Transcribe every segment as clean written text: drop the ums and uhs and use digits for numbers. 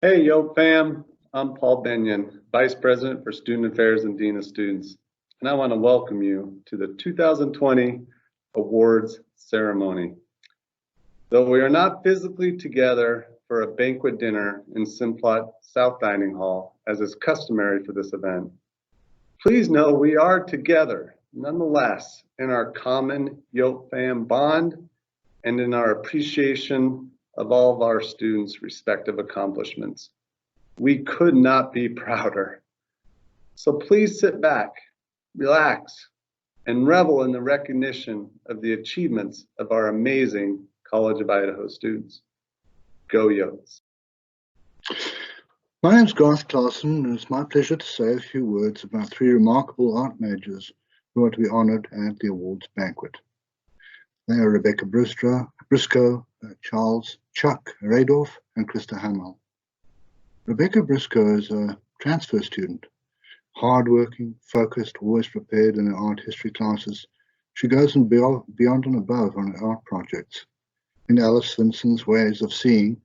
Hey, yo, fam. I'm Paul Benyon, Vice President for Student Affairs and Dean of Students, and I want to welcome you to the 2020 Awards Ceremony. Though we are not physically together for a banquet dinner in Simplot South Dining Hall, as is customary for this event, please know we are together, nonetheless, in our common Yote Fam bond and in our appreciation of all of our students' respective accomplishments. We could not be prouder. So please sit back, relax, and revel in the recognition of the achievements of our amazing College of Idaho students. Go Yotes. My name is Garth Clausen, and it's my pleasure to say a few words about three remarkable art majors who are to be honored at the awards banquet. They are Rebecca Briscoe, Charles Chuck Radoff, and Krista Hamel. Rebecca Briscoe is a transfer student, hardworking, focused, always prepared in her art history classes. She goes beyond and above on her art projects. In Alice Vinson's Ways of Seeing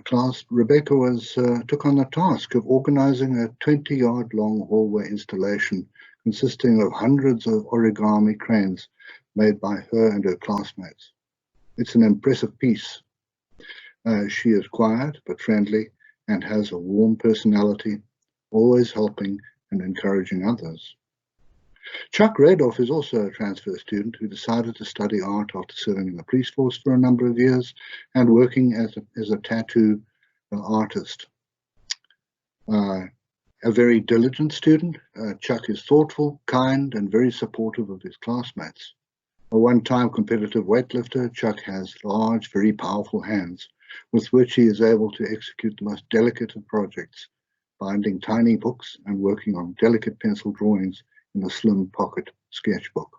class, Rebecca took on the task of organizing a 20-yard-long hallway installation consisting of hundreds of origami cranes made by her and her classmates. It's an impressive piece. She is quiet but friendly and has a warm personality, always helping and encouraging others. Chuck Radoff is also a transfer student who decided to study art after serving in the police force for a number of years and working as a tattoo artist. A very diligent student, Chuck is thoughtful, kind, and very supportive of his classmates. A one-time competitive weightlifter, Chuck has large, very powerful hands with which he is able to execute the most delicate of projects, binding tiny books and working on delicate pencil drawings in a slim pocket sketchbook.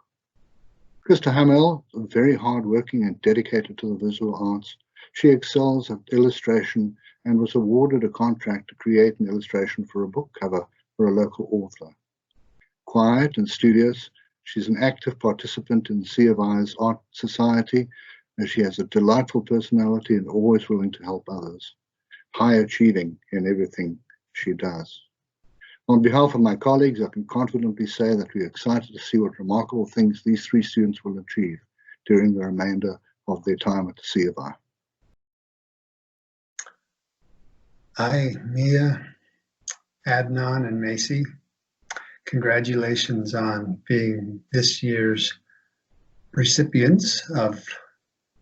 Krista Hamel is very hardworking and dedicated to the visual arts. She excels at illustration and was awarded a contract to create an illustration for a book cover for a local author. Quiet and studious, she's an active participant in C of I's Art Society, and she has a delightful personality and always willing to help others. High achieving in everything she does. On behalf of my colleagues, I can confidently say that we are excited to see what remarkable things these three students will achieve during the remainder of their time at the C of I. Hi, Mia, Adnan, and Macy. Congratulations on being this year's recipients of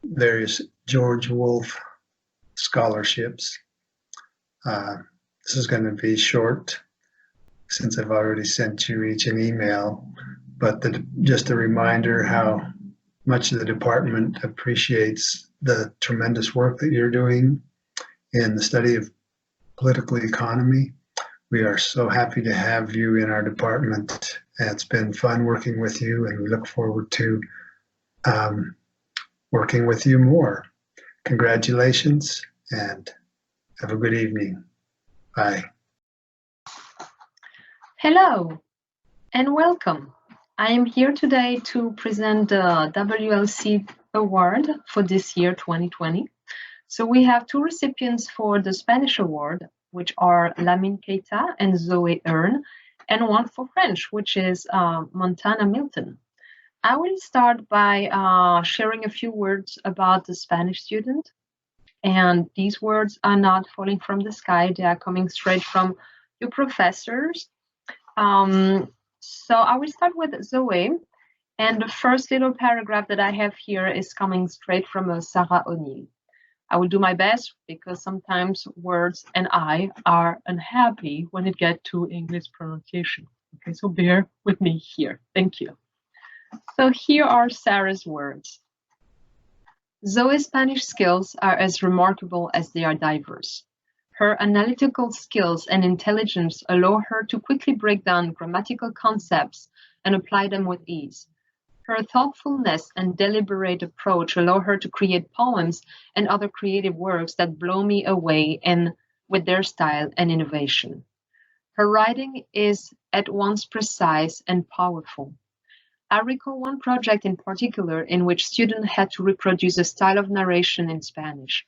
various George Wolfe scholarships. This is going to be short since I've already sent you each an email, but just a reminder how much the department appreciates the tremendous work that you're doing in the study of political economy. We are so happy to have you in our department. It's been fun working with you, and we look forward to working with you more. Congratulations, and have a good evening. Bye. Hello, and welcome. I am here today to present the WLC Award for this year, 2020. So we have two recipients for the Spanish Award, which are Lamine Keita and Zoe Earn, and one for French, which is Montana Milton. I will start by sharing a few words about the Spanish student. And these words are not falling from the sky, they are coming straight from your professors. So I will start with Zoe, and the first little paragraph that I have here is coming straight from Sarah O'Neill. I will do my best because sometimes words and I are unhappy when it gets to English pronunciation. Okay, so bear with me here. Thank you. So here are Sarah's words. Zoe's Spanish skills are as remarkable as they are diverse. Her analytical skills and intelligence allow her to quickly break down grammatical concepts and apply them with ease. Her thoughtfulness and deliberate approach allow her to create poems and other creative works that blow me away with their style and innovation. Her writing is at once precise and powerful. I recall one project in particular in which students had to reproduce a style of narration in Spanish.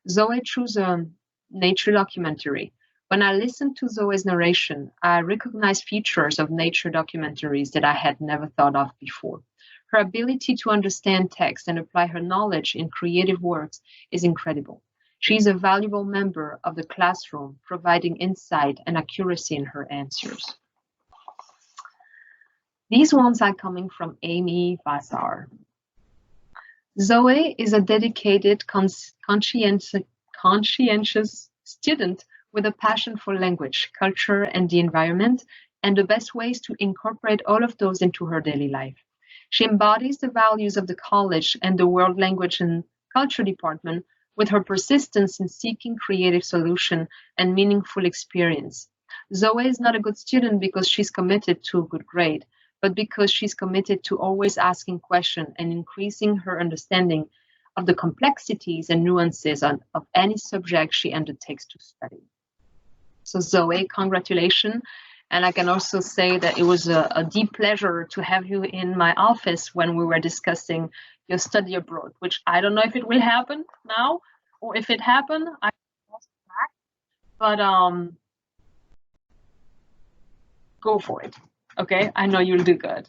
Zoe chose a nature documentary. When I listened to Zoe's narration, I recognized features of nature documentaries that I had never thought of before. Her ability to understand text and apply her knowledge in creative works is incredible. She is a valuable member of the classroom, providing insight and accuracy in her answers. These ones are coming from Amy Vassar. Zoe is a dedicated, conscientious student with a passion for language, culture, and the environment, and the best ways to incorporate all of those into her daily life. She embodies the values of the college and the World Language and Culture Department with her persistence in seeking creative solution and meaningful experience. Zoe is not a good student because she's committed to a good grade, but because she's committed to always asking questions and increasing her understanding of the complexities and nuances of any subject she undertakes to study. So Zoe, congratulations. And I can also say that it was a deep pleasure to have you in my office when we were discussing your study abroad, which I don't know if it will happen now, or if it happened, I will back. But go for it. Okay, I know you'll do good,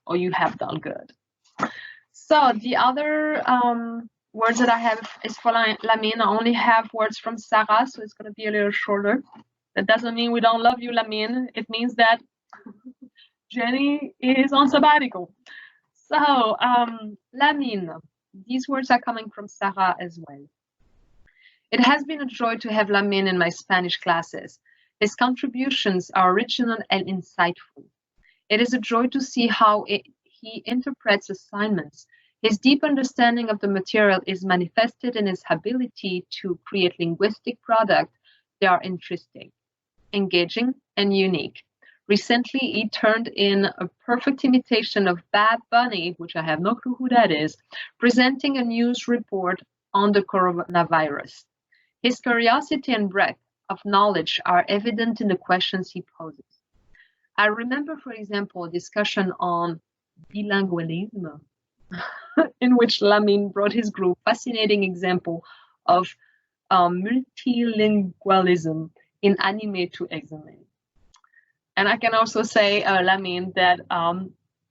or you have done good. So the other words that I have is for Lamine. I only have words from Sarah, so it's going to be a little shorter. That doesn't mean we don't love you, Lamine. It means that Jenny is on sabbatical. So Lamine, these words are coming from Sarah as well. It has been a joy to have Lamine in my Spanish classes. His contributions are original and insightful. It is a joy to see how he interprets assignments. His deep understanding of the material is manifested in his ability to create linguistic products that are interesting, engaging, and unique. Recently, he turned in a perfect imitation of Bad Bunny, which I have no clue who that is, presenting a news report on the coronavirus. His curiosity and breadth of knowledge are evident in the questions he poses. I remember, for example, a discussion on bilingualism, in which Lamine brought his group fascinating example of multilingualism in anime to examine. And I can also say, Lamine, that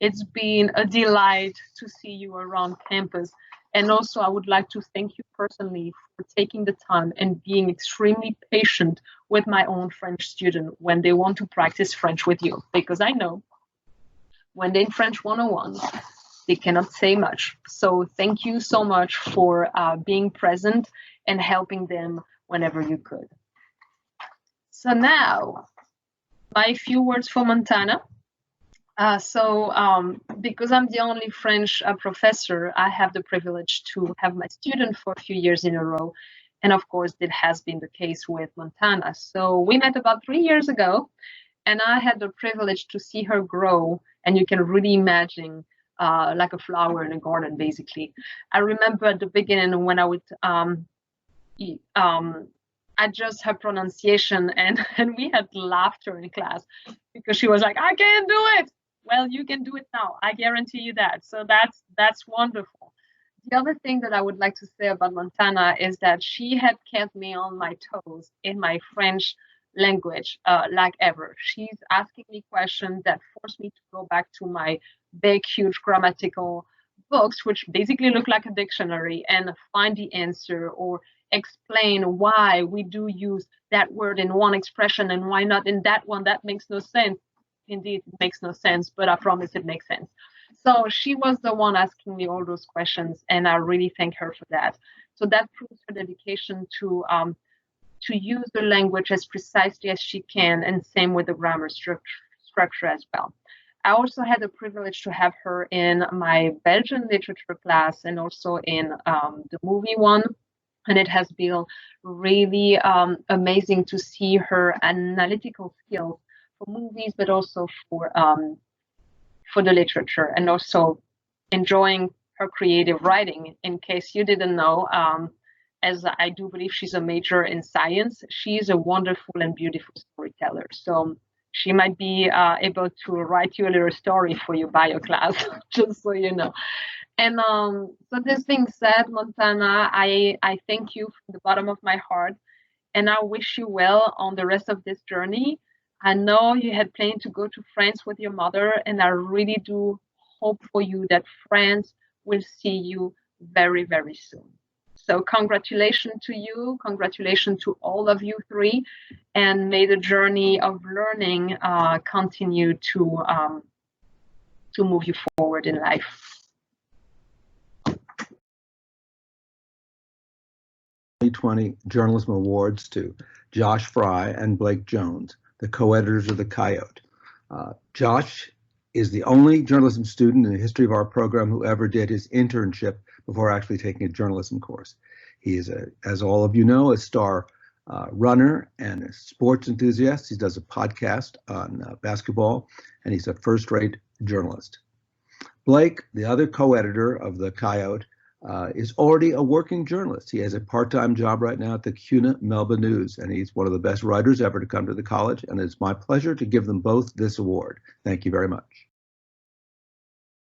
it's been a delight to see you around campus. And also, I would like to thank you personally for taking the time and being extremely patient with my own French student when they want to practice French with you. Because I know when they're in French 101, they cannot say much. So thank you so much for being present and helping them whenever you could. So now, my few words for Montana. Because I'm the only French professor, I have the privilege to have my student for a few years in a row. And of course, it has been the case with Montana. So we met about 3 years ago, and I had the privilege to see her grow. And you can really imagine like a flower in a garden, basically. I remember at the beginning when I would adjust her pronunciation, and we had laughter in class because she was like, I can't do it. Well, you can do it now. I guarantee you that. So that's wonderful. The other thing that I would like to say about Montana is that she had kept me on my toes in my French language like ever. She's asking me questions that force me to go back to my big, huge grammatical books, which basically look like a dictionary, and find the answer or explain why we do use that word in one expression and why not in that one. That makes no sense. Indeed, it makes no sense, but I promise it makes sense. So she was the one asking me all those questions, and I really thank her for that. So that proves her dedication to use the language as precisely as she can, and same with the grammar structure as well. I also had the privilege to have her in my Belgian literature class and also in the movie one. And it has been really amazing to see her analytical skills for movies, but also for the literature, and also enjoying her creative writing. In case you didn't know, as I do believe she's a major in science, she is a wonderful and beautiful storyteller. So she might be able to write you a little story for your bio class, just so you know. And so this being said, Montana, I thank you from the bottom of my heart. and I wish you well on the rest of this journey. I know you had planned to go to France with your mother, and I really do hope for you that France will see you very, very soon. So congratulations to you, congratulations to all of you three, and may the journey of learning continue to move you forward in life. 2020 Journalism Awards to Josh Fry and Blake Jones, the co-editors of the Coyote. Josh is the only journalism student in the history of our program who ever did his internship before actually taking a journalism course. He is, as all of you know, a star runner and a sports enthusiast. He does a podcast on basketball, and he's a first-rate journalist. Blake, the other co-editor of the Coyote, is already a working journalist. He has a part-time job right now at the CUNA Melba News, and he's one of the best writers ever to come to the college, and it's my pleasure to give them both this award. Thank you very much.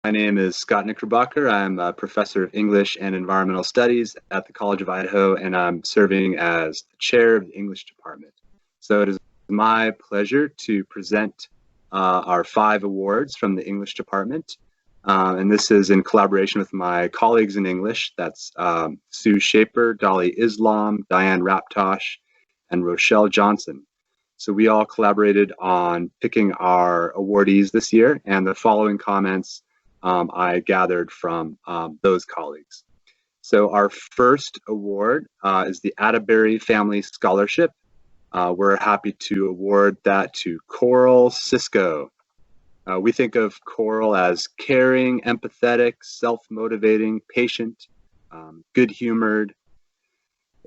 My name is Scott Knickerbocker. I'm a professor of English and Environmental Studies at the College of Idaho, and I'm serving as the chair of the English department. So it is my pleasure to present our 5 awards from the English department. And this is in collaboration with my colleagues in English. That's Sue Shaper, Dolly Islam, Diane Raptosh, and Rochelle Johnson. So we all collaborated on picking our awardees this year, and the following comments I gathered from those colleagues. So our first award is the Atterbury Family Scholarship. We're happy to award that to Coral Cisco. We think of Coral as caring, empathetic, self-motivating, patient, good-humored.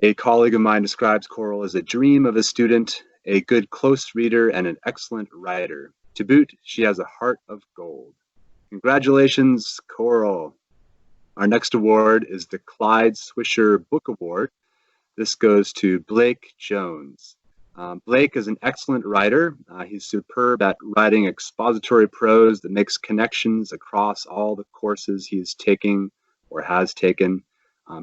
A colleague of mine describes Coral as a dream of a student, a good close reader, and an excellent writer. To boot, she has a heart of gold. Congratulations, Coral. Our next award is the Clyde Swisher Book Award. This goes to Blake Jones. Blake is an excellent writer. He's superb at writing expository prose that makes connections across all the courses he's taking or has taken.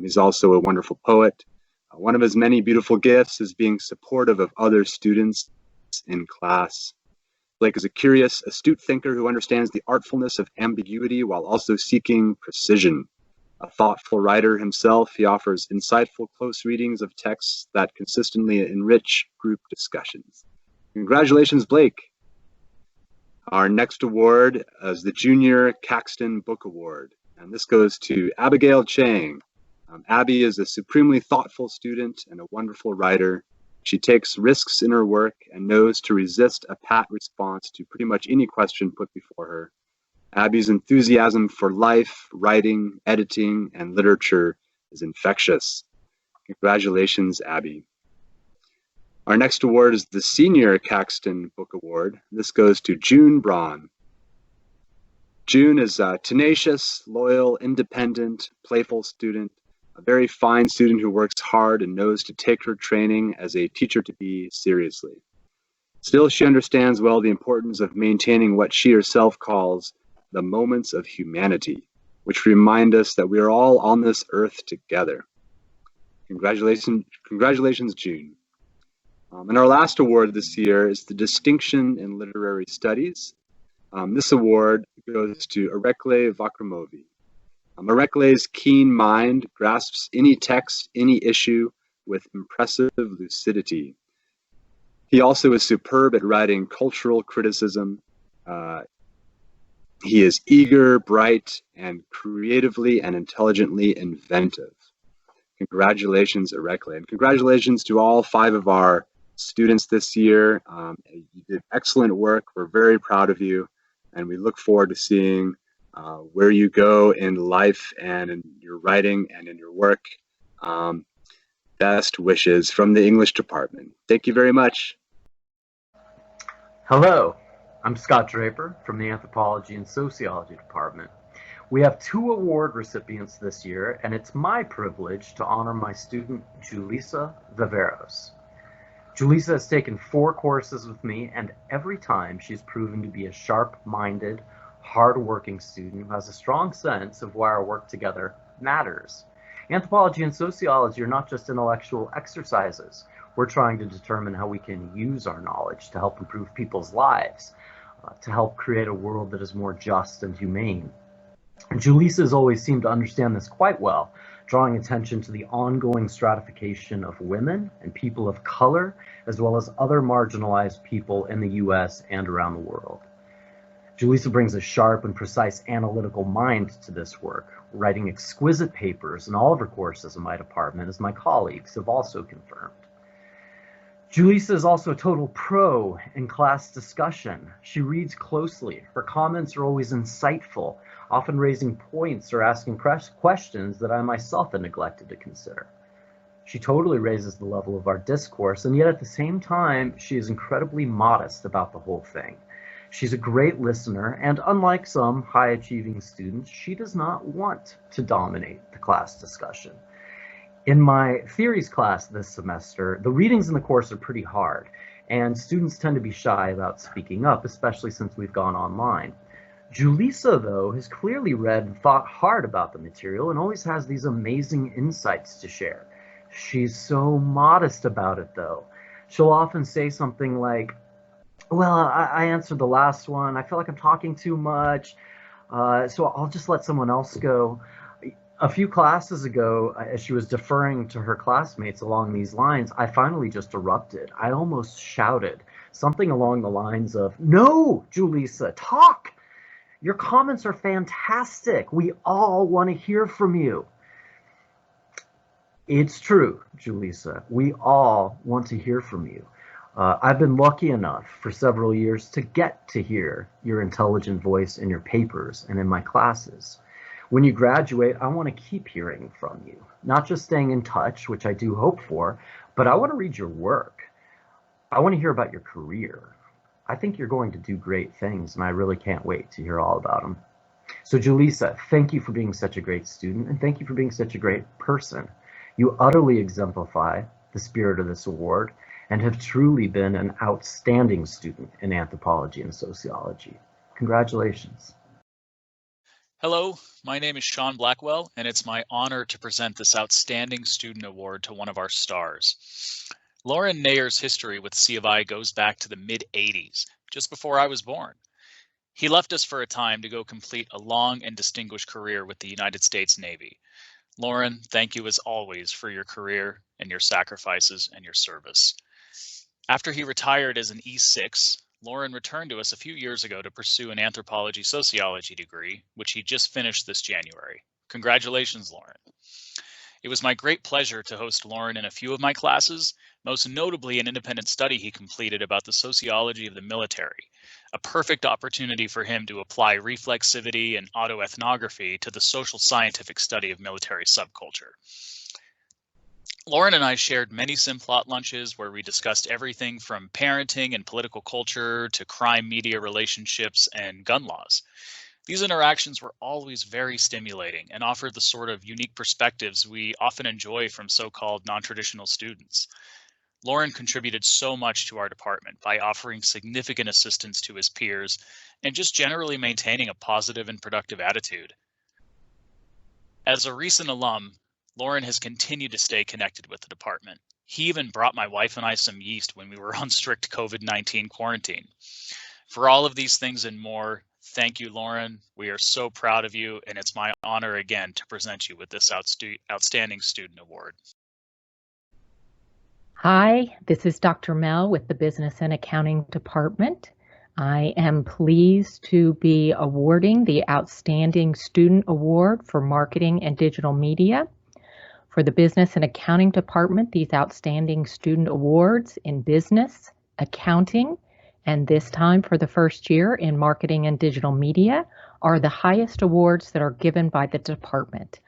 He's also a wonderful poet. One of his many beautiful gifts is being supportive of other students in class. Blake is a curious, astute thinker who understands the artfulness of ambiguity while also seeking precision. A thoughtful writer himself, he offers insightful, close readings of texts that consistently enrich group discussions. Congratulations, Blake. Our next award is the Junior Caxton Book Award, and this goes to Abigail Chang. Abby is a supremely thoughtful student and a wonderful writer. She takes risks in her work and knows to resist a pat response to pretty much any question put before her. Abby's enthusiasm for life, writing, editing, and literature is infectious. Congratulations, Abby. Our next award is the Senior Caxton Book Award. This goes to June Braun. June is a tenacious, loyal, independent, playful student, a very fine student who works hard and knows to take her training as a teacher-to-be seriously. Still, she understands well the importance of maintaining what she herself calls the moments of humanity, which remind us that we are all on this earth together. Congratulations, June. And our last award this year is the Distinction in Literary Studies. This award goes to Erekle Vakramovi. Erekle's keen mind grasps any text, any issue with impressive lucidity. He also is superb at writing cultural criticism. He is eager, bright, and creatively and intelligently inventive. Congratulations, Erekle. And congratulations to all 5 of our students this year. You did excellent work. We're very proud of you, and we look forward to seeing where you go in life and in your writing and in your work. Best wishes from the English department. Thank you very much. Hello, I'm Scott Draper from the Anthropology and Sociology department. We have 2 award recipients this year, and it's my privilege to honor my student, Julissa Viveros. Julissa has taken 4 courses with me, and every time she's proven to be a sharp-minded, hard-working student who has a strong sense of why our work together matters. Anthropology and sociology are not just intellectual exercises. We're trying to determine how we can use our knowledge to help improve people's lives, to help create a world that is more just and humane. And Julissa has always seemed to understand this quite well, drawing attention to the ongoing stratification of women and people of color, as well as other marginalized people in the US and around the world. Julissa brings a sharp and precise analytical mind to this work, writing exquisite papers in all of her courses in my department, as my colleagues have also confirmed. Julissa is also a total pro in class discussion. She reads closely. Her comments are always insightful, often raising points or asking questions that I myself had neglected to consider. She totally raises the level of our discourse, and yet at the same time, she is incredibly modest about the whole thing. She's a great listener, and unlike some high-achieving students, she does not want to dominate the class discussion. In my theories class this semester, the readings in the course are pretty hard, and students tend to be shy about speaking up, especially since we've gone online. Julissa, though, has clearly read and thought hard about the material and always has these amazing insights to share. She's so modest about it, though. She'll often say something like, well, I answered the last one. I feel like I'm talking too much, so I'll just let someone else go. A few classes ago, as she was deferring to her classmates along these lines, I finally just erupted. I almost shouted something along the lines of, "No, Julissa, talk! Your comments are fantastic. We all want to hear from you." It's true, Julissa. We all want to hear from you. I've been lucky enough for several years to get to hear your intelligent voice in your papers and in my classes. When you graduate, I want to keep hearing from you, not just staying in touch, which I do hope for, but I want to read your work. I want to hear about your career. I think you're going to do great things, and I really can't wait to hear all about them. So Julissa, thank you for being such a great student, and thank you for being such a great person. You utterly exemplify the spirit of this award and have truly been an outstanding student in anthropology and sociology. Congratulations. Hello, my name is Sean Blackwell, and it's my honor to present this Outstanding Student Award to one of our stars. Lauren Nayer's history with C of I goes back to the mid-'80s, just before I was born. He left us for a time to go complete a long and distinguished career with the United States Navy. Lauren, thank you as always for your career and your sacrifices and your service. After he retired as an E6, Lauren returned to us a few years ago to pursue an Anthropology Sociology degree, which he just finished this January. Congratulations, Lauren. It was my great pleasure to host Lauren in a few of my classes, most notably an independent study he completed about the sociology of the military, a perfect opportunity for him to apply reflexivity and autoethnography to the social scientific study of military subculture. Lauren and I shared many Simplot lunches where we discussed everything from parenting and political culture to crime media relationships and gun laws. These interactions were always very stimulating and offered the sort of unique perspectives we often enjoy from so-called non-traditional students. Lauren contributed so much to our department by offering significant assistance to his peers and just generally maintaining a positive and productive attitude. As a recent alum, Lauren has continued to stay connected with the department. He even brought my wife and I some yeast when we were on strict COVID-19 quarantine. For all of these things and more, thank you, Lauren. We are so proud of you, and it's my honor again to present you with this Outstanding Student Award. Hi, this is Dr. Mel with the Business and Accounting Department. I am pleased to be awarding the Outstanding Student Award for Marketing and Digital Media. For the Business and Accounting Department, these Outstanding Student Awards in Business, Accounting, and this time for the first year in Marketing and Digital Media are the highest awards that are given by the department.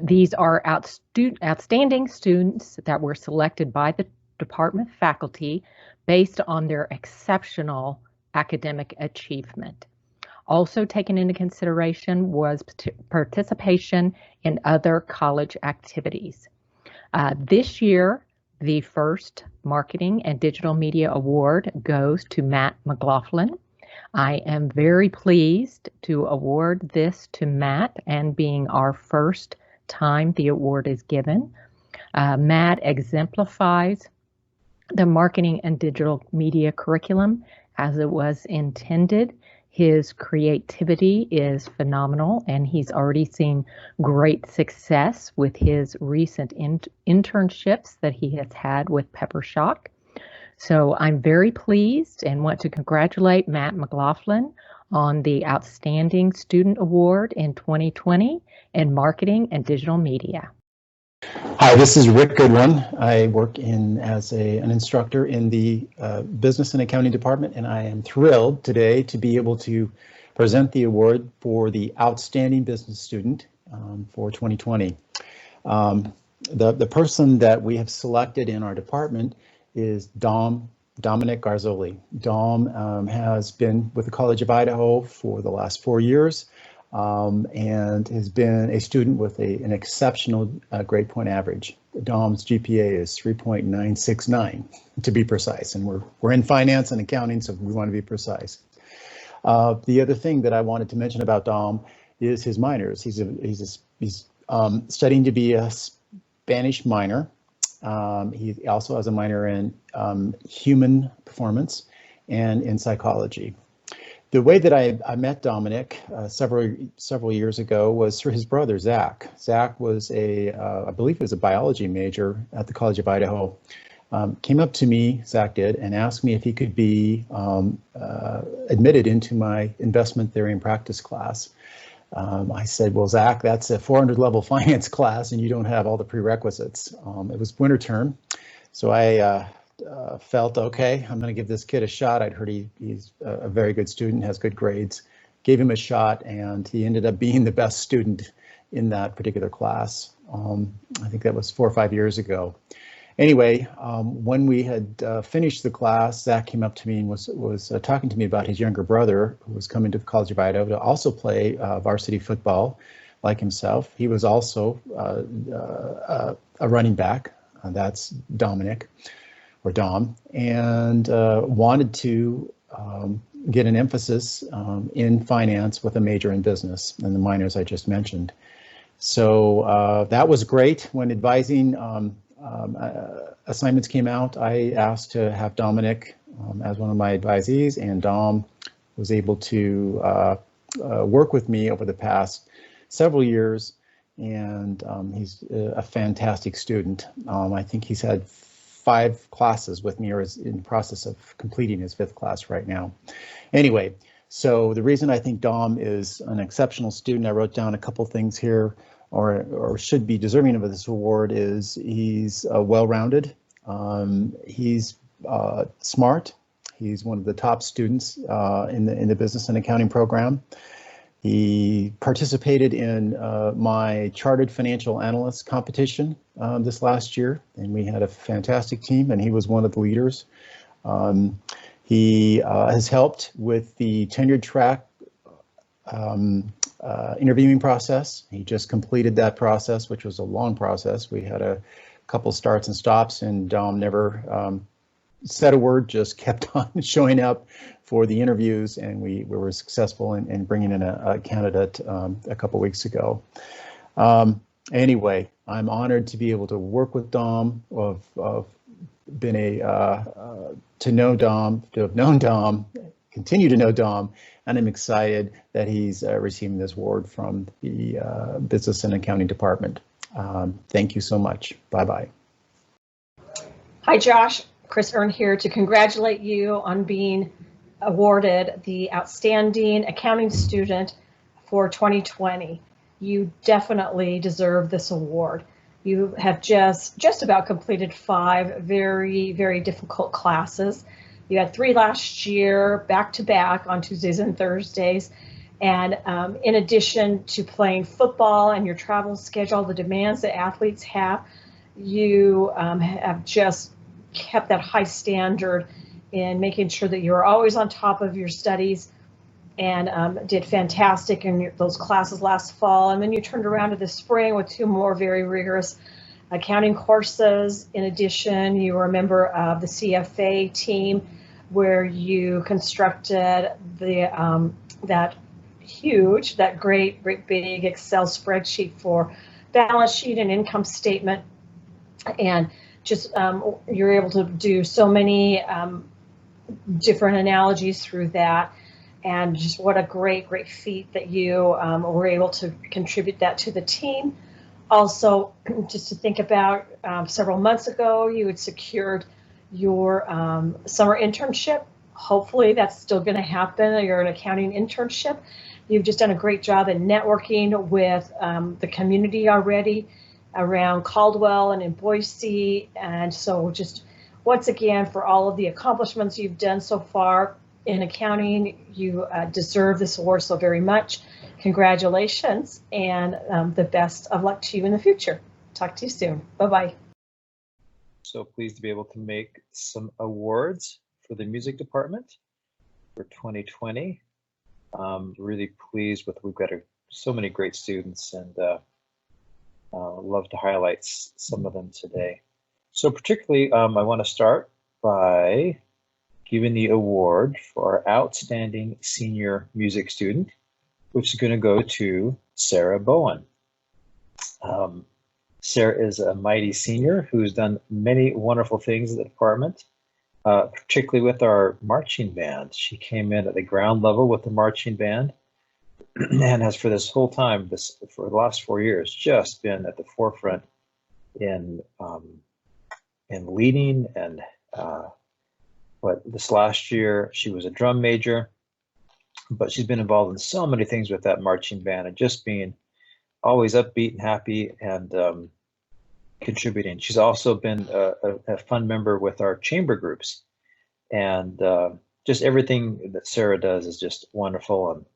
These are outstanding students that were selected by the department faculty based on their exceptional academic achievement. Also taken into consideration was participation in other college activities. This year, the first Marketing and Digital Media Award goes to Matt McLaughlin. I am very pleased to award this to Matt, and being our first time the award is given. Matt exemplifies the marketing and digital media curriculum as it was intended. His creativity is phenomenal, and he's already seen great success with his recent internships that he has had with Pepper Shock. So I'm very pleased and want to congratulate Matt McLaughlin on the Outstanding Student Award in 2020 in Marketing and Digital Media. Hi, this is Rick Goodwin. I work as an instructor in the Business and Accounting Department, and I am thrilled today to be able to present the award for the Outstanding Business Student for 2020. The person that we have selected in our department is Dominic Garzoli. Dom has been with the College of Idaho for the last 4 years. And has been a student with an exceptional grade point average. Dom's GPA is 3.969 to be precise, and we're in finance and accounting, so we want to be precise. The other thing that I wanted to mention about Dom is his minors. He's studying to be a Spanish minor. He also has a minor in human performance and in psychology. The way that I met Dominic several years ago was through his brother, Zach. Zach was I believe he was a biology major at the College of Idaho. Came up to me, Zach did, and asked me if he could be admitted into my investment theory and practice class. I said, well, Zach, that's a 400 level finance class and you don't have all the prerequisites. It was winter term, so I felt, okay, I'm going to give this kid a shot. I'd heard he's a very good student, has good grades, gave him a shot, and he ended up being the best student in that particular class. I think that was 4 or 5 years ago. Anyway, when we had finished the class, Zach came up to me and was talking to me about his younger brother, who was coming to the College of Idaho to also play varsity football like himself. He was also a running back. That's Dominic. Or Dom, and wanted to get an emphasis in finance with a major in business and the minors I just mentioned. So that was great. When advising assignments came out, I asked to have Dominic as one of my advisees, and Dom was able to work with me over the past several years, and he's a fantastic student. I think he's had 5 classes with me, or is in the process of completing his 5th class right now. Anyway, so the reason I think Dom is an exceptional student, I wrote down a couple things here, or should be deserving of this award, is he's well-rounded, he's smart, he's one of the top students in the business and accounting program. He participated in my chartered financial analyst competition this last year, and we had a fantastic team, and he was one of the leaders. He has helped with the tenured track interviewing process. He just completed that process, which was a long process. We had a couple starts and stops, and Dom never said a word, just kept on showing up for the interviews, and we were successful in bringing in a candidate a couple weeks ago. Anyway, I'm honored to be able to work with Dom, to know Dom, to have known Dom, continue to know Dom, and I'm excited that he's receiving this award from the Business and Accounting Department. Thank you so much. Bye-bye. Hi, Josh. Chris Earn here to congratulate you on being awarded the Outstanding Accounting Student for 2020. You definitely deserve this award. You have just about completed 5 very, very difficult classes. You had 3 last year, back to back on Tuesdays and Thursdays. And in addition to playing football and your travel schedule, the demands that athletes have, you have just kept that high standard in making sure that you're always on top of your studies, and did fantastic in those classes last fall. And then you turned around to the spring with 2 more very rigorous accounting courses. In addition, you were a member of the CFA team, where you constructed that great big Excel spreadsheet for balance sheet and income statement. And just you're able to do so many different analogies through that. And just what a great feat that you were able to contribute that to the team. Also, just to think about several months ago, you had secured your summer internship. Hopefully that's still going to happen. You're an accounting internship. You've just done a great job in networking with the community already around Caldwell and in Boise. And so just once again, for all of the accomplishments you've done so far in accounting, you deserve this award so very much. Congratulations, and the best of luck to you in the future. Talk to you soon. Bye-bye. So pleased to be able to make some awards for the music department for 2020. Really pleased with, we've got so many great students, and love to highlight some of them today. So particularly, I want to start by giving the award for our outstanding senior music student, which is going to go to Sarah Bowen. Sarah is a mighty senior who's done many wonderful things in the department, particularly with our marching band. She came in at the ground level with the marching band and has for this whole time, for the last 4 years, just been at the forefront in leading. And this last year, she was a drum major, but she's been involved in so many things with that marching band and just being always upbeat and happy and contributing. She's also been a fun member with our chamber groups, and just everything that Sarah does is just wonderful. And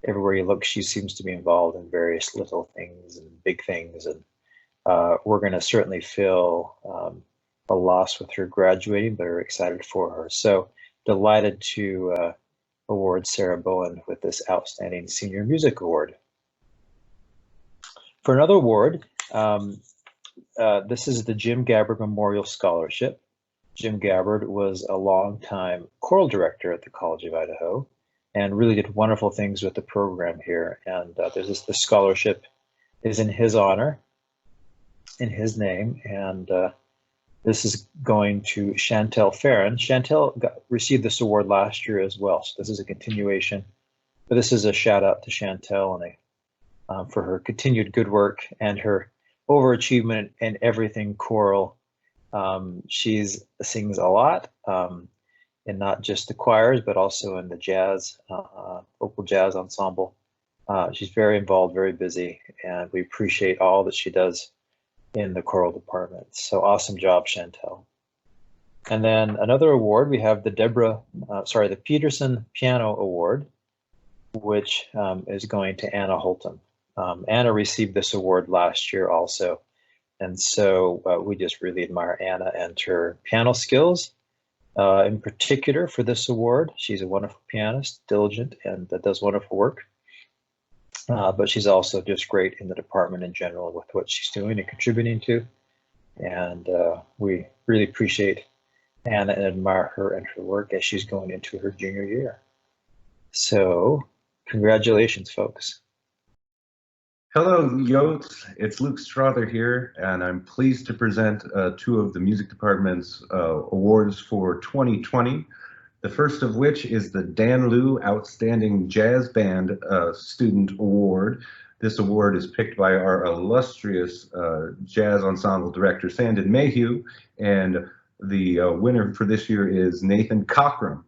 everywhere you look, she seems to be involved in various little things and big things. And we're going to certainly feel a loss with her graduating, but are excited for her. So delighted to award Sarah Bowen with this Outstanding Senior Music Award. For another award, this is the Jim Gabbard Memorial Scholarship. Jim Gabbard was a longtime choral director at the College of Idaho and really did wonderful things with the program here. And this scholarship is in his honor, in his name, and this is going to Chantel Farron. Chantel received this award last year as well, so this is a continuation. But this is a shout out to Chantel and for her continued good work and her overachievement in everything choral. She sings a lot, and not just the choirs, but also in the jazz, vocal jazz ensemble. She's very involved, very busy, and we appreciate all that she does in the choral department. So awesome job, Chantel. And then another award, we have the Peterson Piano Award, which is going to Anna Holton. Anna received this award last year also. And so we just really admire Anna and her piano skills. In particular for this award, she's a wonderful pianist, diligent, and does wonderful work. But she's also just great in the department in general with what she's doing and contributing to. And we really appreciate Anna and admire her and her work as she's going into her junior year. So congratulations, folks. Hello, Yotes. It's Luke Strother here, and I'm pleased to present two of the music department's awards for 2020. The first of which is the Dan Liu Outstanding Jazz Band Student Award. This award is picked by our illustrious jazz ensemble director, Sandon Mayhew, and the winner for this year is Nathan Cockrum.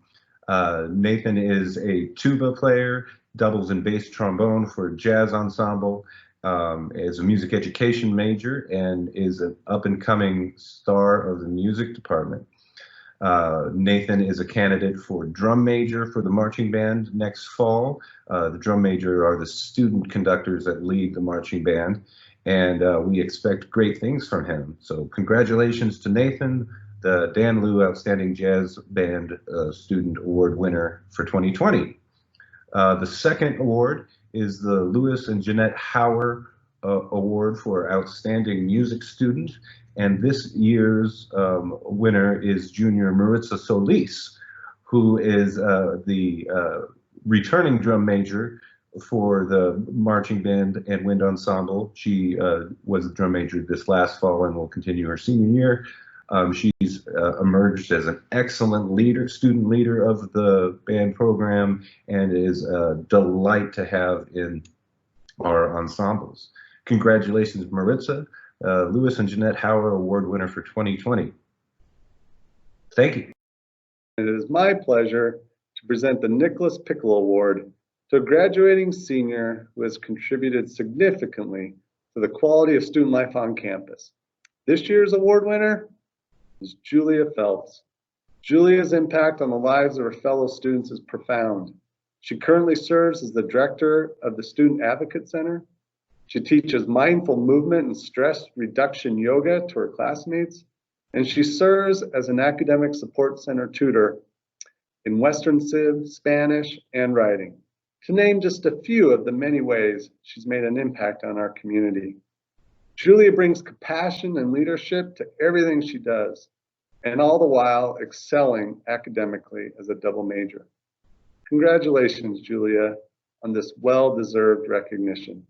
Nathan is a tuba player, doubles and bass trombone for jazz ensemble, is a music education major, and is an up-and-coming star of the music department. Nathan is a candidate for drum major for the marching band next fall. The drum major are the student conductors that lead the marching band, and we expect great things from him. So congratulations to Nathan, the Dan Liu Outstanding Jazz Band Student Award winner for 2020. The second award is the Lewis and Jeanette Hauer Award for Outstanding Music Student. And this year's winner is junior Maritza Solis, who is the returning drum major for the marching band and wind ensemble. She was the drum major this last fall and will continue her senior year. She's emerged as an excellent leader, student leader of the band program, and is a delight to have in our ensembles. Congratulations, Maritza. Lewis and Jeanette Hauer Award winner for 2020. Thank you. It is my pleasure to present the Nicholas Pickle Award to a graduating senior who has contributed significantly to the quality of student life on campus. This year's award winner is Julia Phelps. Julia's impact on the lives of her fellow students is profound. She currently serves as the director of the Student Advocate Center. She teaches mindful movement and stress reduction yoga to her classmates, and she serves as an academic support center tutor in Western Civ, Spanish, and writing, to name just a few of the many ways she's made an impact on our community. Julia brings compassion and leadership to everything she does, and all the while excelling academically as a double major. Congratulations, Julia, on this well-deserved recognition.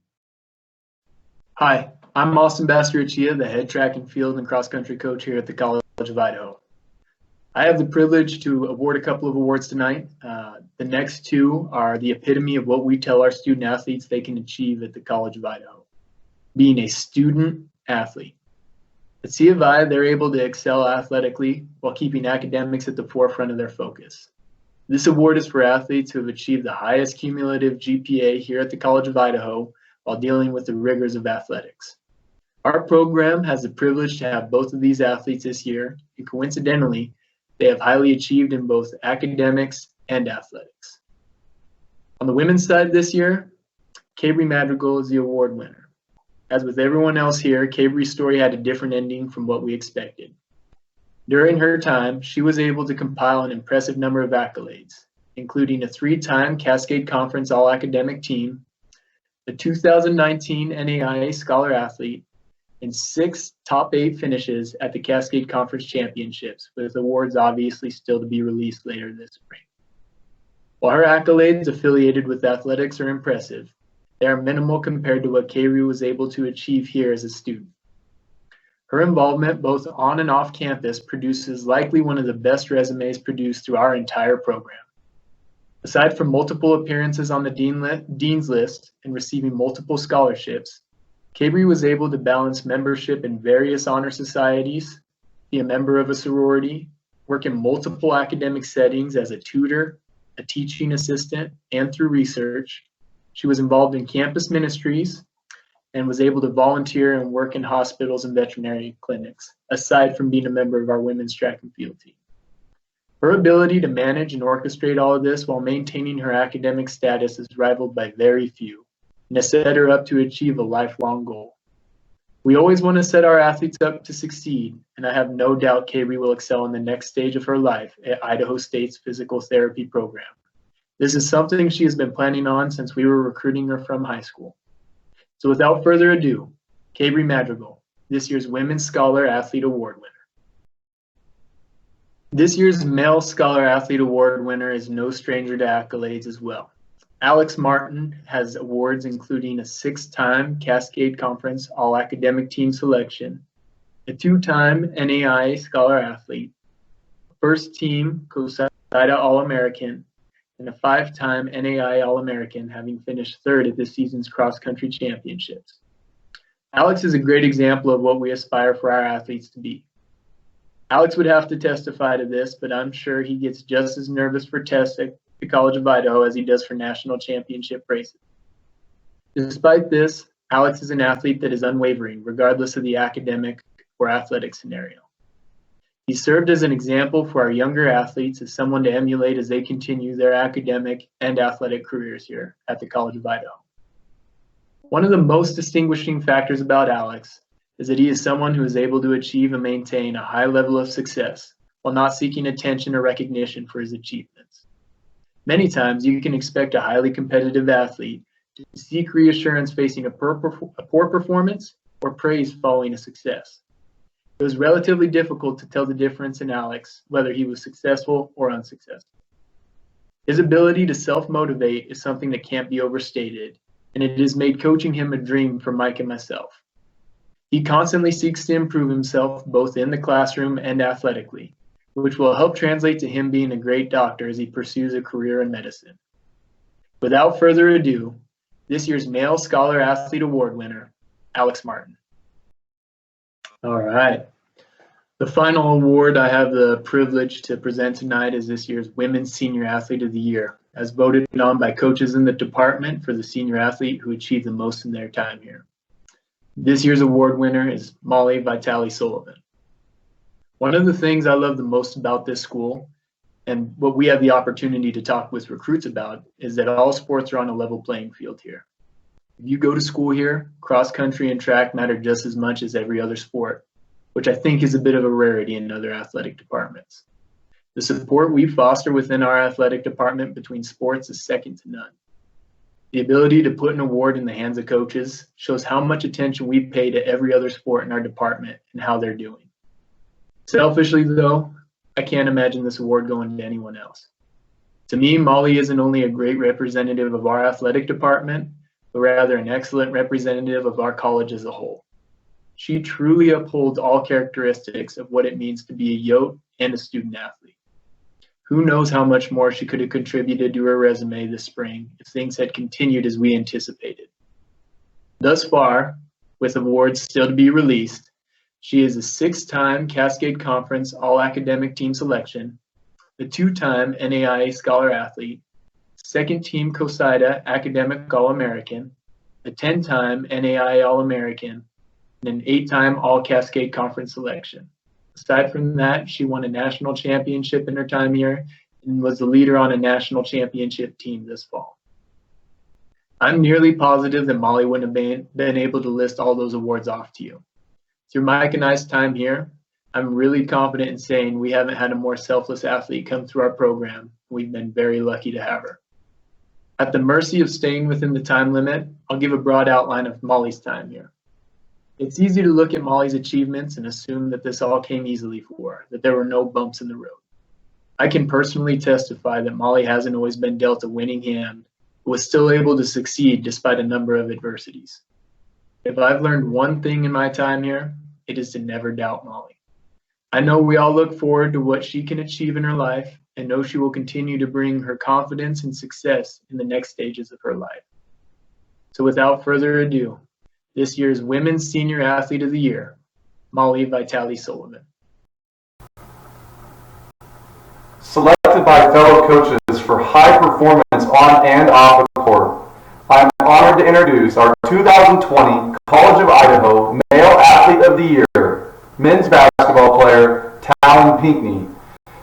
Hi, I'm Austin Bastiruccia, the head track and field and cross-country coach here at the College of Idaho. I have the privilege to award a couple of awards tonight. The next two are the epitome of what we tell our student athletes they can achieve at the College of Idaho, being a student athlete. At C of I, they're able to excel athletically while keeping academics at the forefront of their focus. This award is for athletes who have achieved the highest cumulative GPA here at the College of Idaho while dealing with the rigors of athletics. Our program has the privilege to have both of these athletes this year, and coincidentally, they have highly achieved in both academics and athletics. On the women's side this year, Cabri Madrigal is the award winner. As with everyone else here, Cabri's story had a different ending from what we expected. During her time, she was able to compile an impressive number of accolades, including a 3-time Cascade Conference All-Academic Team, the 2019 NAIA Scholar Athlete, and 6 top 8 finishes at the Cascade Conference Championships, with awards obviously still to be released later this spring. While her accolades affiliated with athletics are impressive, they are minimal compared to what Cabri was able to achieve here as a student. Her involvement both on and off campus produces likely one of the best resumes produced through our entire program. Aside from multiple appearances on the Dean's List and receiving multiple scholarships, Cabri was able to balance membership in various honor societies, be a member of a sorority, work in multiple academic settings as a tutor, a teaching assistant, and through research. She was involved in campus ministries and was able to volunteer and work in hospitals and veterinary clinics, aside from being a member of our women's track and field team. Her ability to manage and orchestrate all of this while maintaining her academic status is rivaled by very few, and has set her up to achieve a lifelong goal. We always want to set our athletes up to succeed, and I have no doubt Cabri will excel in the next stage of her life at Idaho State's physical therapy program. This is something she has been planning on since we were recruiting her from high school. So without further ado, Cabri Madrigal, this year's Women's Scholar Athlete Award winner. This year's Male Scholar Athlete Award winner is no stranger to accolades as well. Alex Martin has awards including a 6-time Cascade Conference All-Academic Team selection, a 2-time NAIA Scholar Athlete, first team COSIDA All-American, and a 5-time NAIA All-American, having finished 3rd at this season's cross-country championships. Alex is a great example of what we aspire for our athletes to be. Alex would have to testify to this, but I'm sure he gets just as nervous for tests at the College of Idaho as he does for national championship races. Despite this, Alex is an athlete that is unwavering, regardless of the academic or athletic scenario. He served as an example for our younger athletes as someone to emulate as they continue their academic and athletic careers here at the College of Idaho. One of the most distinguishing factors about Alex is that he is someone who is able to achieve and maintain a high level of success while not seeking attention or recognition for his achievements. Many times you can expect a highly competitive athlete to seek reassurance facing a poor performance or praise following a success. It was relatively difficult to tell the difference in Alex, whether he was successful or unsuccessful. His ability to self-motivate is something that can't be overstated, and it has made coaching him a dream for Mike and myself. He constantly seeks to improve himself both in the classroom and athletically, which will help translate to him being a great doctor as he pursues a career in medicine. Without further ado, this year's Male Scholar Athlete Award winner, Alex Martin. All right. The final award I have the privilege to present tonight is this year's Women's Senior Athlete of the Year, as voted on by coaches in the department for the senior athlete who achieved the most in their time here. This year's award winner is Molly Vitale Sullivan. One of the things I love the most about this school, and what we have the opportunity to talk with recruits about, is that all sports are on a level playing field here. If you go to school here, cross country and track matter just as much as every other sport, which I think is a bit of a rarity in other athletic departments. The support we foster within our athletic department between sports is second to none. The ability to put an award in the hands of coaches shows how much attention we pay to every other sport in our department and how they're doing. Selfishly though, I can't imagine this award going to anyone else. To me, Molly isn't only a great representative of our athletic department, but rather an excellent representative of our college as a whole. She truly upholds all characteristics of what it means to be a Yote and a student athlete. Who knows how much more she could have contributed to her resume this spring if things had continued as we anticipated. Thus far, with awards still to be released, she is a 6-time Cascade Conference All-Academic Team Selection, a 2-time NAIA Scholar Athlete, 2nd Team COSIDA Academic All-American, a 10-time NAIA All-American, and an 8-time All-Cascade Conference Selection. Aside from that, she won a national championship in her time here and was the leader on a national championship team this fall. I'm nearly positive that Molly wouldn't have been able to list all those awards off to you. Through Mike and I's time here, I'm really confident in saying we haven't had a more selfless athlete come through our program. We've been very lucky to have her. At the mercy of staying within the time limit, I'll give a broad outline of Molly's time here. It's easy to look at Molly's achievements and assume that this all came easily for her, that there were no bumps in the road. I can personally testify that Molly hasn't always been dealt a winning hand, but was still able to succeed despite a number of adversities. If I've learned one thing in my time here, it is to never doubt Molly. I know we all look forward to what she can achieve in her life and know she will continue to bring her confidence and success in the next stages of her life. So without further ado, this year's Women's Senior Athlete of the Year, Molly Vitale Sullivan. Selected by fellow coaches for high performance on and off the court, I'm honored to introduce our 2020 College of Idaho Male Athlete of the Year, men's basketball player, Talon Pinckney.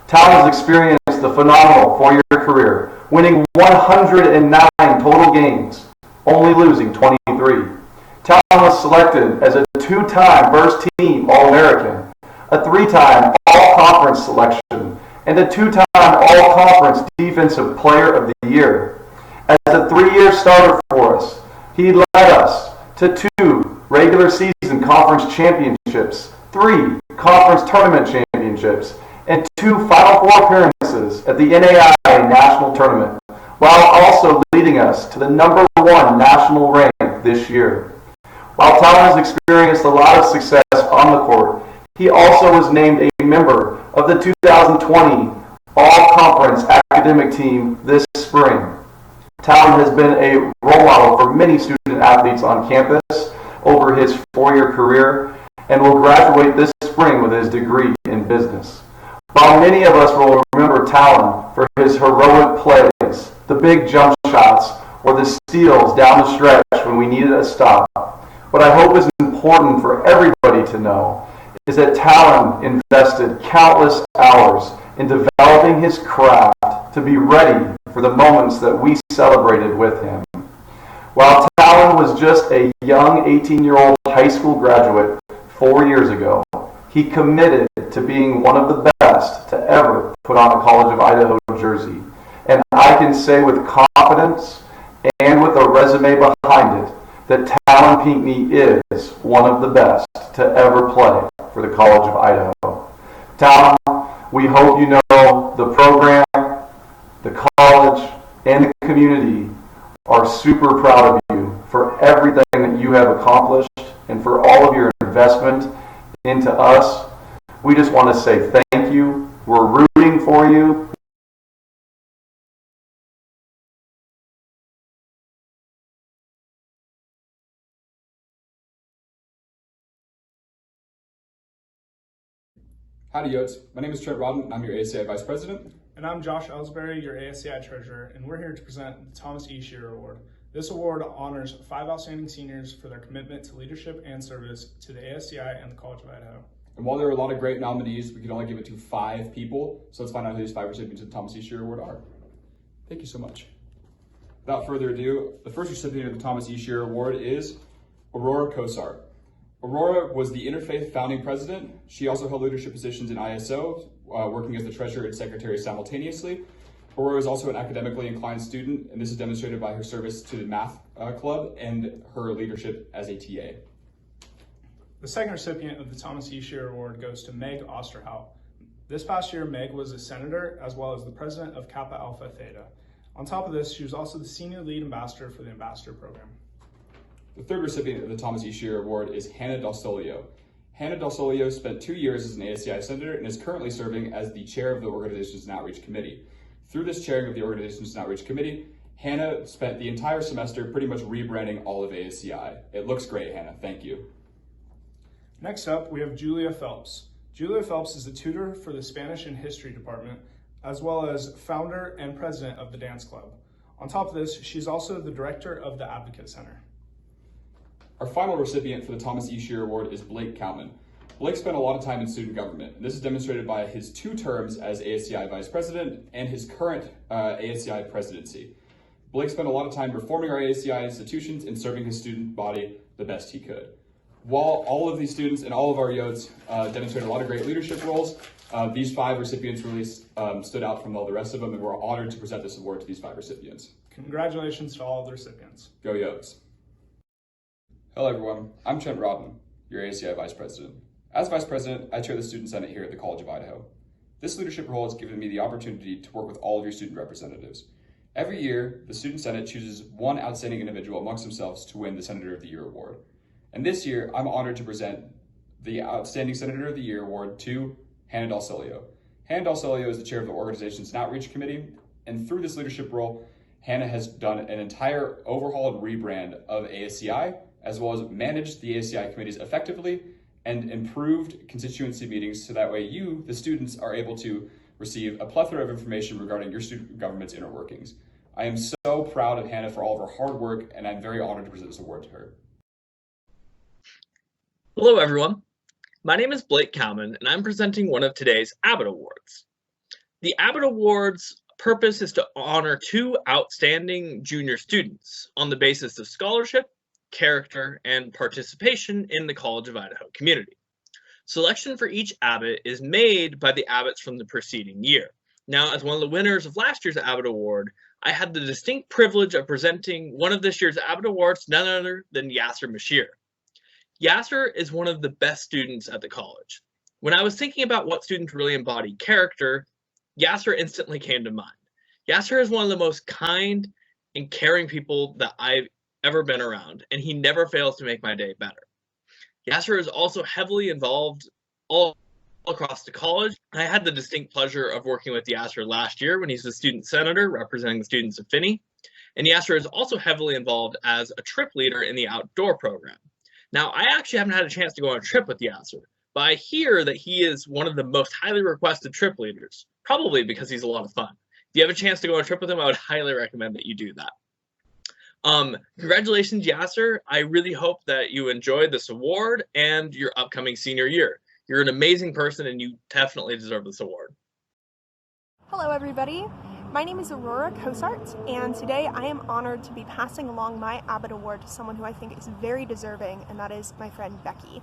Talon has experienced a phenomenal 4-year career, winning 109 total games, only losing 23. Talon was selected as a 2-time first team All-American, a 3-time All-Conference selection, and a 2-time All-Conference Defensive Player of the Year. As a 3-year starter for us, he led us to 2 regular season conference championships, 3 conference tournament championships, and 2 Final Four appearances at the NAIA National Tournament, while also leading us to the #1 national rank this year. While Talon has experienced a lot of success on the court, he also was named a member of the 2020 All-Conference Academic Team this spring. Talon has been a role model for many student athletes on campus over his 4-year career and will graduate this spring with his degree in business. While many of us will remember Talon for his heroic plays, the big jump shots, or the steals down the stretch when we needed a stop, what I hope is important for everybody to know is that Talon invested countless hours in developing his craft to be ready for the moments that we celebrated with him. While Talon was just a young 18-year-old high school graduate 4 years ago, he committed to being one of the best to ever put on a College of Idaho jersey. And I can say with confidence and with a resume behind it that Talon Pinckney is one of the best to ever play for the College of Idaho. Talon, we hope you know the program, the college, and the community are super proud of you for everything that you have accomplished and for all of your investment into us. We just want to say thank you. We're rooting for you. Howdy Yotes, my name is Trent Rodden and I'm your ASCI Vice President. And I'm Josh Ellsbury, your ASCI Treasurer, and we're here to present the Thomas E. Shearer Award. This award honors 5 outstanding seniors for their commitment to leadership and service to the ASCI and the College of Idaho. And while there are a lot of great nominees, we could only give it to 5 people, so let's find out who these 5 recipients of the Thomas E. Shearer Award are. Thank you so much. Without further ado, the first recipient of the Thomas E. Shearer Award is Aurora Kosart. Aurora was the Interfaith founding president. She also held leadership positions in ISO, working as the treasurer and secretary simultaneously. Aurora is also an academically inclined student, and this is demonstrated by her service to the math club and her leadership as a TA. The second recipient of the Thomas E. Shearer Award goes to Meg Osterhout. This past year, Meg was a senator as well as the president of Kappa Alpha Theta. On top of this, she was also the senior lead ambassador for the ambassador program. The third recipient of the Thomas E. Shearer Award is Hannah Del Solio. Hannah Del Solio spent 2 years as an ASCI senator and is currently serving as the chair of the Organizations and Outreach Committee. Through this chairing of the Organizations and Outreach Committee, Hannah spent the entire semester pretty much rebranding all of ASCI. It looks great, Hannah. Thank you. Next up, we have Julia Phelps. Julia Phelps is the tutor for the Spanish and History Department, as well as founder and president of the dance club. On top of this, she's also the director of the Advocate Center. Our final recipient for the Thomas E. Shearer Award is Blake Cowman. Blake spent a lot of time in student government, and this is demonstrated by his 2 terms as ASCI Vice President and his current ASCI presidency. Blake spent a lot of time reforming our ASCI institutions and serving his student body the best he could. While all of these students and all of our Yotes demonstrated a lot of great leadership roles, these 5 recipients really stood out from all the rest of them, and we're honored to present this award to these 5 recipients. Congratulations to all of the recipients. Go Yotes. Hello everyone, I'm Trent Rodden, your ASCI Vice President. As Vice President, I chair the Student Senate here at the College of Idaho. This leadership role has given me the opportunity to work with all of your student representatives. Every year, the Student Senate chooses one outstanding individual amongst themselves to win the Senator of the Year award. And this year, I'm honored to present the Outstanding Senator of the Year award to Hannah Del Solio. Hannah Del Solio is the chair of the Organizations and Outreach Committee, and through this leadership role, Hannah has done an entire overhaul and rebrand of ASCI, as well as managed the ASCI committees effectively and improved constituency meetings so that way you, the students, are able to receive a plethora of information regarding your student government's inner workings. I am so proud of Hannah for all of her hard work, and I'm very honored to present this award to her. Hello everyone, my name is Blake Cowman and I'm presenting one of today's Abbott Awards. The Abbott Awards purpose is to honor 2 outstanding junior students on the basis of scholarship, character, and participation in the College of Idaho community. Selection for each Abbott is made by the Abbotts from the preceding year. Now, as one of the winners of last year's Abbott Award, I had the distinct privilege of presenting one of this year's Abbott Awards, none other than Yasser Mashir. Yasser is one of the best students at the college. When I was thinking about what students really embody character, Yasser instantly came to mind. Yasser is one of the most kind and caring people that I've ever been around, and he never fails to make my day better. Yasser is also heavily involved all across the college. I had the distinct pleasure of working with Yasser last year when he's the student senator representing the students of Finney, and Yasser is also heavily involved as a trip leader in the outdoor program. Now, I actually haven't had a chance to go on a trip with Yasser, but I hear that he is one of the most highly requested trip leaders, probably because he's a lot of fun. If you have a chance to go on a trip with him, I would highly recommend that you do that. Congratulations, Yasser. I really hope that you enjoy this award and your upcoming senior year. You're an amazing person and you definitely deserve this award. Hello, everybody. My name is Aurora Kosart, and today I am honored to be passing along my Abbott Award to someone who I think is very deserving, and that is my friend Becky.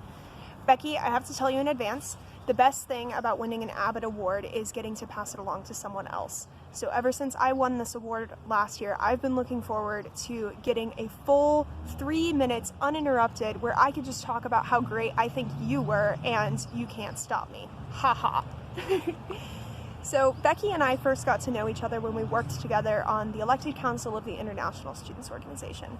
Becky, I have to tell you in advance, the best thing about winning an Abbott Award is getting to pass it along to someone else. So ever since I won this award last year, I've been looking forward to getting a full 3 minutes uninterrupted where I could just talk about how great I think you were and you can't stop me. Ha ha. So Becky and I first got to know each other when we worked together on the elected council of the International Students Organization.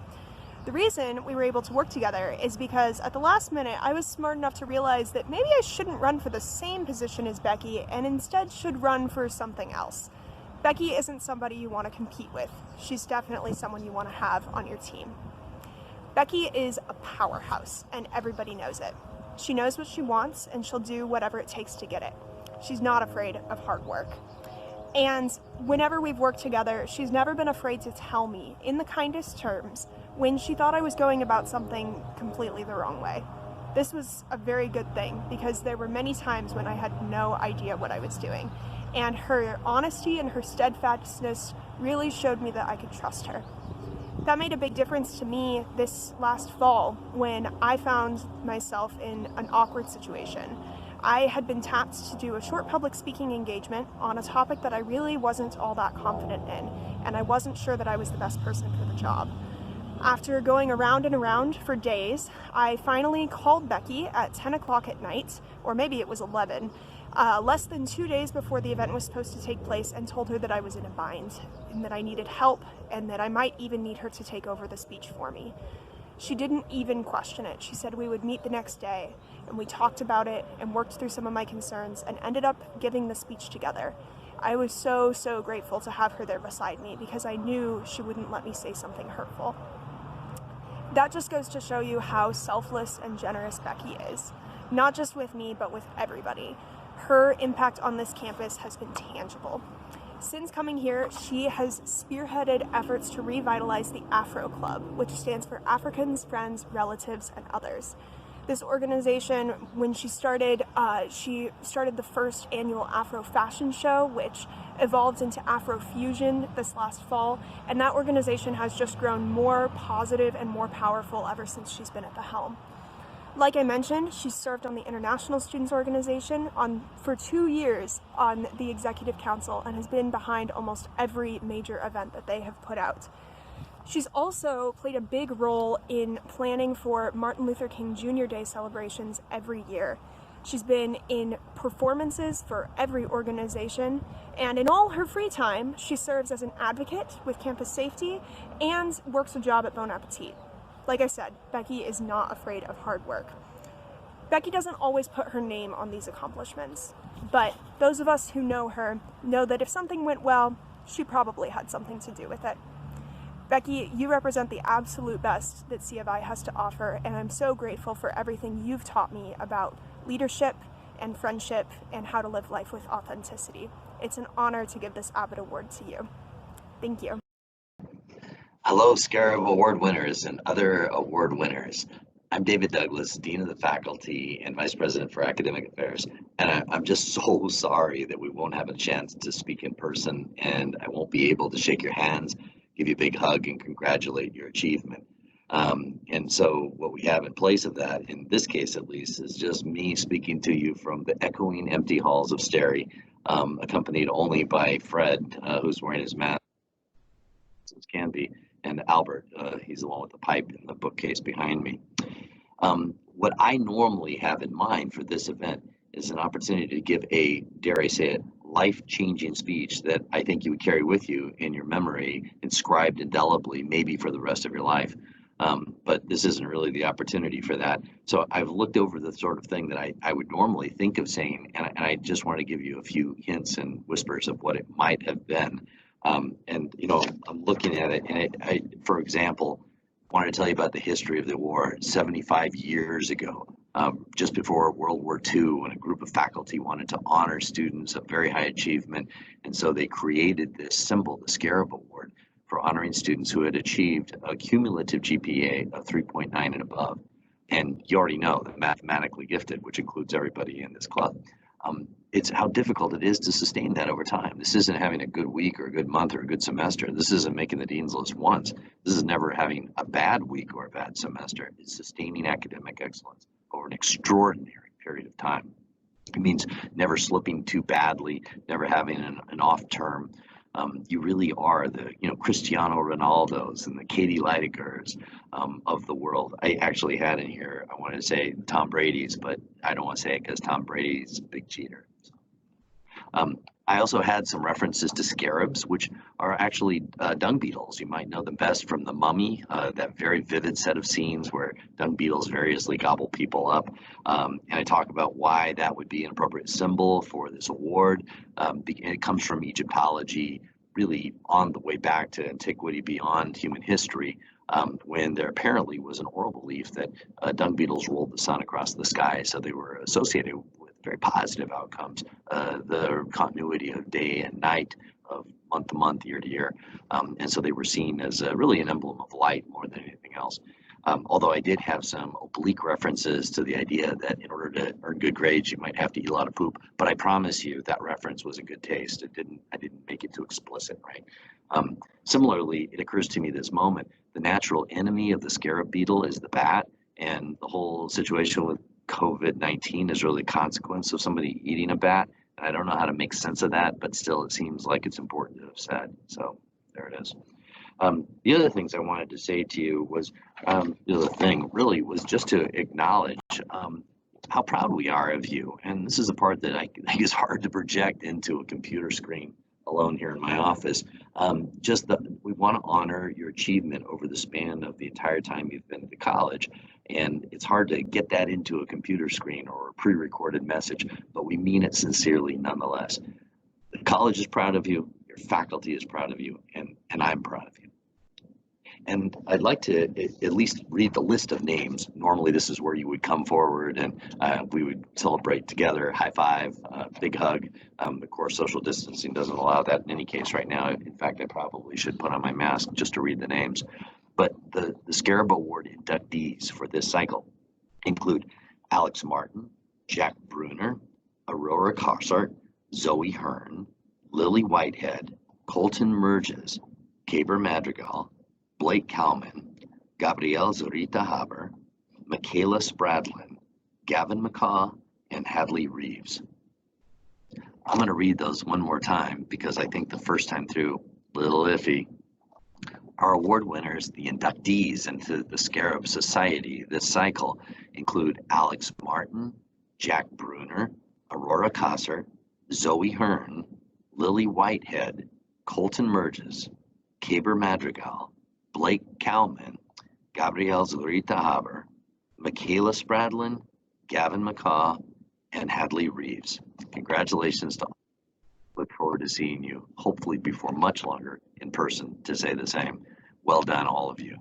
The reason we were able to work together is because at the last minute, I was smart enough to realize that maybe I shouldn't run for the same position as Becky and instead should run for something else. Becky isn't somebody you want to compete with. She's definitely someone you want to have on your team. Becky is a powerhouse, and everybody knows it. She knows what she wants, and she'll do whatever it takes to get it. She's not afraid of hard work. And whenever we've worked together, she's never been afraid to tell me, in the kindest terms, when she thought I was going about something completely the wrong way. This was a very good thing, because there were many times when I had no idea what I was doing. And her honesty and her steadfastness really showed me that I could trust her. That made a big difference to me this last fall when I found myself in an awkward situation. I had been tapped to do a short public speaking engagement on a topic that I really wasn't all that confident in, and I wasn't sure that I was the best person for the job. After going around and around for days, I finally called Becky at 10 o'clock at night, or maybe it was 11, less than 2 days before the event was supposed to take place, and told her that I was in a bind, and that I needed help, and that I might even need her to take over the speech for me. She didn't even question it. She said we would meet the next day, and we talked about it and worked through some of my concerns and ended up giving the speech together. I was so grateful to have her there beside me because I knew she wouldn't let me say something hurtful. That just goes to show you how selfless and generous Becky is, not just with me, but with everybody. Her impact on this campus has been tangible. Since coming here, she has spearheaded efforts to revitalize the Afro Club, which stands for Africans, Friends, Relatives, and Others. This organization, when she started the first annual Afro fashion show, which evolved into Afro Fusion this last fall, and that organization has just grown more positive and more powerful ever since she's been at the helm. Like I mentioned, she's served on the International Students Organization for 2 years on the Executive Council and has been behind almost every major event that they have put out. She's also played a big role in planning for Martin Luther King Jr. Day celebrations every year. She's been in performances for every organization, and in all her free time, she serves as an advocate with campus safety and works a job at Bon Appetit. Like I said, Becky is not afraid of hard work. Becky doesn't always put her name on these accomplishments, but those of us who know her know that if something went well, she probably had something to do with it. Becky, you represent the absolute best that C of I has to offer, and I'm so grateful for everything you've taught me about leadership and friendship and how to live life with authenticity. It's an honor to give this Abbott Award to you. Thank you. Hello, Scarab Award winners and other award winners. I'm David Douglas, Dean of the Faculty and Vice President for Academic Affairs, and I'm just so sorry that we won't have a chance to speak in person, and I won't be able to shake your hands, give you a big hug, and congratulate your achievement. And so what we have in place of that, in this case at least, is just me speaking to you from the echoing empty halls of Sterry, accompanied only by Fred, who's wearing his mask, as can be, and Albert, he's the one with the pipe in the bookcase behind me. What I normally have in mind for this event is an opportunity to give a, dare I say it, life-changing speech that I think you would carry with you in your memory, inscribed indelibly, maybe for the rest of your life. But this isn't really the opportunity for that. So I've looked over the sort of thing that I would normally think of saying, and I just want to give you a few hints and whispers of what it might have been. And, you know, I'm looking at it, and I, for example, wanted to tell you about the history of the war 75 years ago, just before World War II, when a group of faculty wanted to honor students of very high achievement. And so they created this symbol, the Scarab Award, for honoring students who had achieved a cumulative GPA of 3.9 and above. And you already know that mathematically gifted, which includes everybody in this club. It's how difficult it is to sustain that over time. This isn't having a good week or a good month or a good semester. This isn't making the dean's list once. This is never having a bad week or a bad semester. It's sustaining academic excellence over an extraordinary period of time. It means never slipping too badly, never having an off term. You really are the, you know, Cristiano Ronaldos and the Katie Leidegers of the world. I actually had in here, I wanted to say Tom Brady's, but I don't want to say it because Tom Brady's a big cheater. I also had some references to scarabs, which are actually dung beetles. You might know them best from The Mummy, that very vivid set of scenes where dung beetles variously gobble people up. And I talk about why that would be an appropriate symbol for this award. It comes from Egyptology, really on the way back to antiquity beyond human history, when there apparently was an oral belief that dung beetles rolled the sun across the sky, so they were associated with very positive outcomes, the continuity of day and night, of month to month, year to year, and so they were seen as really an emblem of light more than anything else. Although I did have some oblique references to the idea that in order to earn good grades, you might have to eat a lot of poop. But I promise you that reference was in good taste. I didn't make it too explicit, right? Similarly, it occurs to me this moment, the natural enemy of the scarab beetle is the bat, and the whole situation with COVID-19 is really a consequence of somebody eating a bat. And I don't know how to make sense of that, but still it seems like it's important to have said. So there it is. The other things I wanted to say to you was, the other thing really was just to acknowledge how proud we are of you. And this is the part that I think is hard to project into a computer screen alone here in my office. Just that we want to honor your achievement over the span of the entire time you've been at the college. And it's hard to get that into a computer screen or a pre-recorded message, but we mean it sincerely nonetheless. The college is proud of you, your faculty is proud of you, and I'm proud of you. And I'd like to at least read the list of names. Normally this is where you would come forward and we would celebrate together, high five, big hug. Of course, social distancing doesn't allow that in any case right now. In fact, I probably should put on my mask just to read the names. But the Scarab Award inductees for this cycle include Alex Martin, Jack Bruner, Aurora Cossart, Zoe Hearn, Lily Whitehead, Colton Merges, Caber Madrigal, Blake Kalman, Gabrielle Zurita Haber, Michaela Spradlin, Gavin McCaw, and Hadley Reeves. I'm going to read those one more time because I think the first time through, a little iffy. Our award winners, the inductees into the Scarab Society this cycle, include Alex Martin, Jack Bruner, Aurora Cossart, Zoe Hearn, Lily Whitehead, Colton Merges, Caber Madrigal, Blake Kalman, Gabrielle Zurita Haber, Michaela Spradlin, Gavin McCaw, and Hadley Reeves. Congratulations to all. Look forward to seeing you, hopefully before much longer, in person to say the same. Well done, all of you.